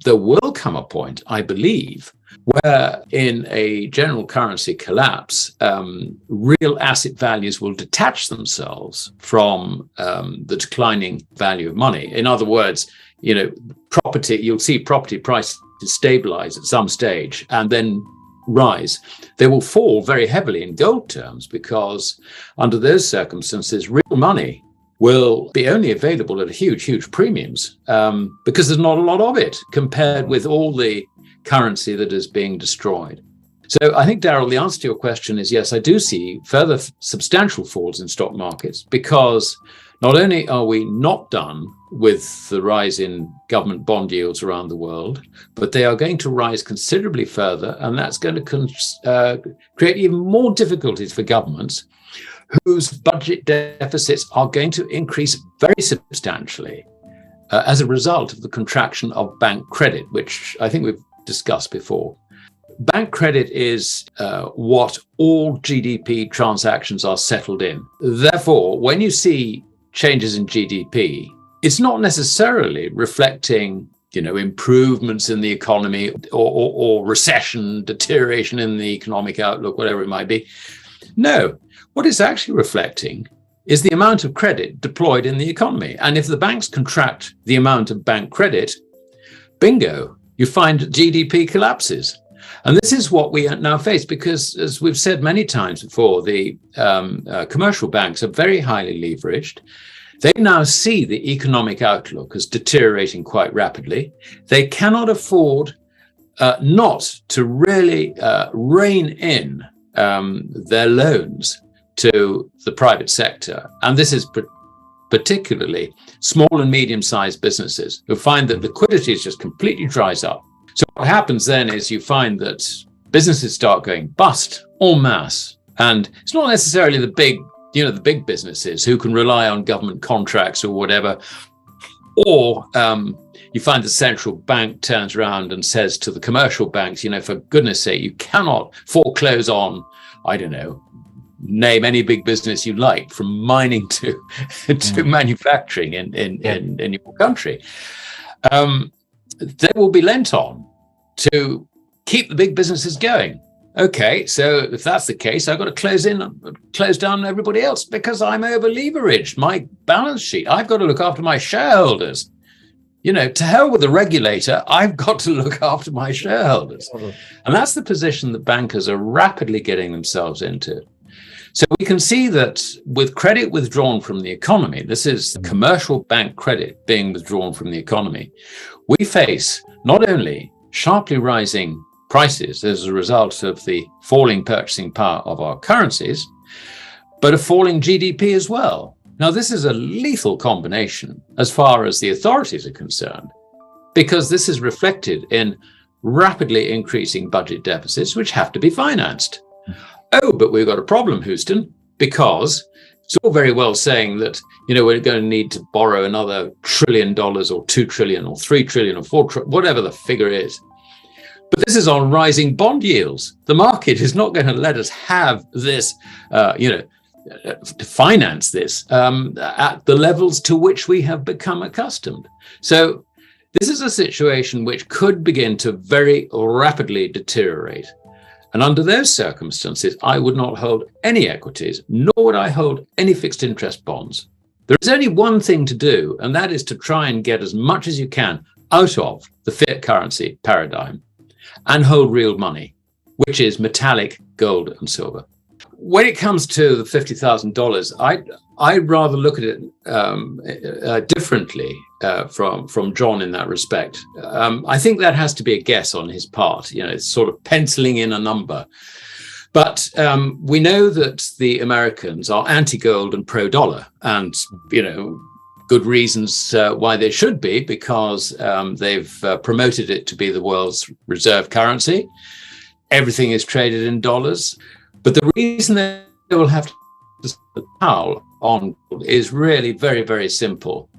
there will come a point, I believe, where in a general currency collapse, real asset values will detach themselves from the declining value of money. In other words, property, you'll see property prices stabilize at some stage and then rise. They will fall very heavily in gold terms because under those circumstances, real money will be only available at huge premiums because there's not a lot of it compared with all the currency that is being destroyed. So I think, Daryl, the answer to your question is yes, I do see further substantial falls in stock markets because not only are we not done with the rise in government bond yields around the world, but they are going to rise considerably further, and that's going to create even more difficulties for governments whose budget deficits are going to increase very substantially as a result of the contraction of bank credit, which I think we've discussed before. Bank credit is what all GDP transactions are settled in. Therefore, when you see changes in GDP, it's not necessarily reflecting, improvements in the economy or recession, deterioration in the economic outlook, whatever it might be. No, what it's actually reflecting is the amount of credit deployed in the economy. And if the banks contract the amount of bank credit, bingo, you find GDP collapses. And this is what we now face because, as we've said many times before, the commercial banks are very highly leveraged. They now see the economic outlook as deteriorating quite rapidly. They cannot afford not to really rein in their loans to the private sector. And this is particularly small and medium-sized businesses who find that liquidity is just completely dries up. So what happens then is you find that businesses start going bust en masse. And it's not necessarily the big businesses who can rely on government contracts or whatever. Or you find the central bank turns around and says to the commercial banks, for goodness sake, you cannot foreclose on, I don't know, name any big business you like, from mining to manufacturing in your country. They will be lent on to keep the big businesses going. Okay, so if that's the case, I've got to close down everybody else because I'm over leveraged. My balance sheet, I've got to look after my shareholders. To hell with the regulator, I've got to look after my shareholders. And that's the position that bankers are rapidly getting themselves into. So we can see that with credit withdrawn from the economy, this is commercial bank credit being withdrawn from the economy, we face not only sharply rising prices as a result of the falling purchasing power of our currencies, but a falling GDP as well. Now, this is a lethal combination as far as the authorities are concerned, because this is reflected in rapidly increasing budget deficits, which have to be financed. Oh, but we've got a problem, Houston, because it's all very well saying that, we're going to need to borrow another $1 trillion or $2 trillion or $3 trillion or $4 trillion, whatever the figure is. But this is on rising bond yields. The market is not going to let us have this, to finance this at the levels to which we have become accustomed. So this is a situation which could begin to very rapidly deteriorate. And under those circumstances, I would not hold any equities, nor would I hold any fixed interest bonds. There is only one thing to do, and that is to try and get as much as you can out of the fiat currency paradigm and hold real money, which is metallic gold and silver. When it comes to the $50,000, I'd rather look at it differently from John in that respect. I think that has to be a guess on his part. It's sort of penciling in a number. But we know that the Americans are anti-gold and pro-dollar, and good reasons why they should be, because they've promoted it to be the world's reserve currency. Everything is traded in dollars. But the reason they will have to towel on is really very, very simple.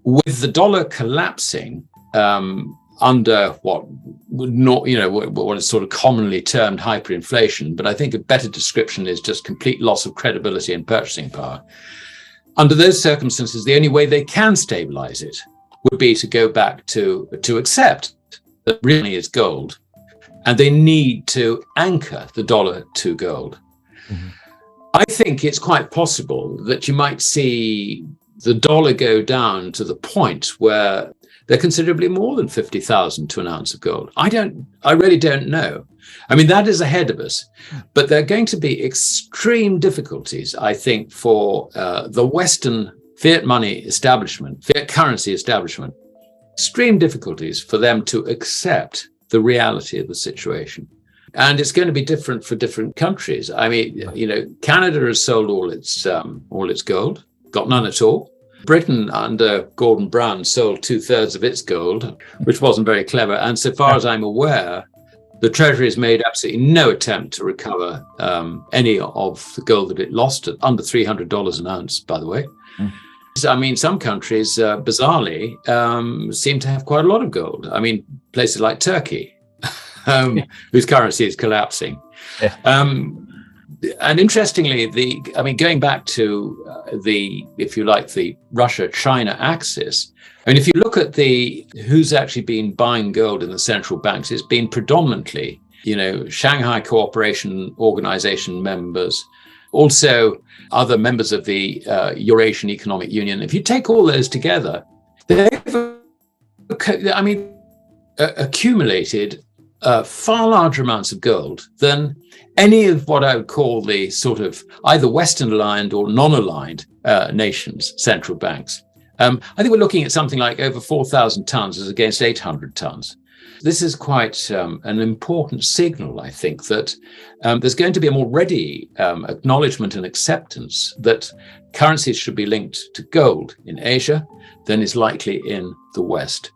With the dollar collapsing under what is sort of commonly termed hyperinflation, but I think a better description is just complete loss of credibility and purchasing power. Under those circumstances, the only way they can stabilize it would be to go back to accept that really is gold, and they need to anchor the dollar to gold. Mm-hmm. I think it's quite possible that you might see the dollar go down to the point where they're considerably more than 50,000 to an ounce of gold. I really don't know. I mean, that is ahead of us, but there are going to be extreme difficulties, I think, for the Western fiat money establishment, fiat currency establishment, extreme difficulties for them to accept the reality of the situation. And it's going to be different for different countries. I mean, Canada has sold all its gold, got none at all. Britain, under Gordon Brown, sold 2/3 of its gold, which wasn't very clever. And so far as I'm aware, the Treasury has made absolutely no attempt to recover any of the gold that it lost at under $300 an ounce, by the way. Mm. I mean, some countries, bizarrely, seem to have quite a lot of gold. I mean, places like Turkey, whose currency is collapsing. Yeah. And interestingly, going back to if you like, the Russia-China axis, I mean, if you look at who's actually been buying gold in the central banks, it's been predominantly, Shanghai Cooperation Organization members, also other members of the Eurasian Economic Union. If you take all those together, they've, accumulated far larger amounts of gold than any of what I would call the sort of either Western aligned or non-aligned nations' central banks. I think we're looking at something like over 4,000 tons as against 800 tons. This is quite an important signal, I think, that there's going to be a more ready acknowledgement and acceptance that currencies should be linked to gold in Asia than is likely in the West.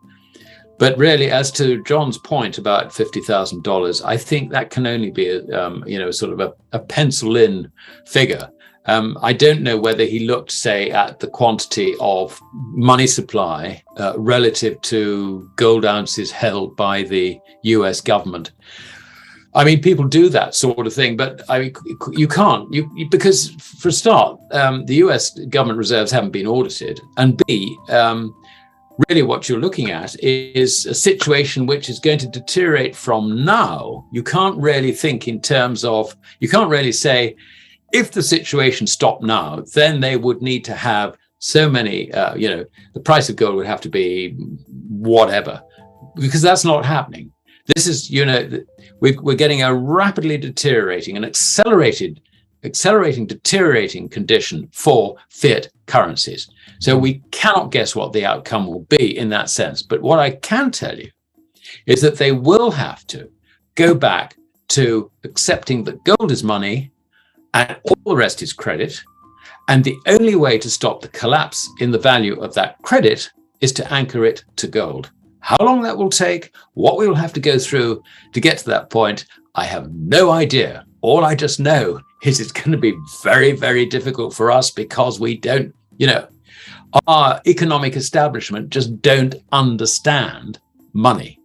But really, as to John's point about $50,000, I think that can only be a pencil-in figure. I don't know whether he looked, say, at the quantity of money supply relative to gold ounces held by the US government. I mean, people do that sort of thing, but I mean, you can't, because for a start, the US government reserves haven't been audited, and B, really what you're looking at is a situation which is going to deteriorate from now. You can't really think in terms of, you can't really say, if the situation stopped now, then they would need to have so many, the price of gold would have to be whatever, because that's not happening. This is, we're getting a rapidly deteriorating and accelerating deteriorating condition for fiat currencies. So we cannot guess what the outcome will be in that sense. But what I can tell you is that they will have to go back to accepting that gold is money and all the rest is credit. And the only way to stop the collapse in the value of that credit is to anchor it to gold. How long that will take, what we will have to go through to get to that point, I have no idea. All I just know is it's going to be very, very difficult for us because we don't, our economic establishment just don't understand money.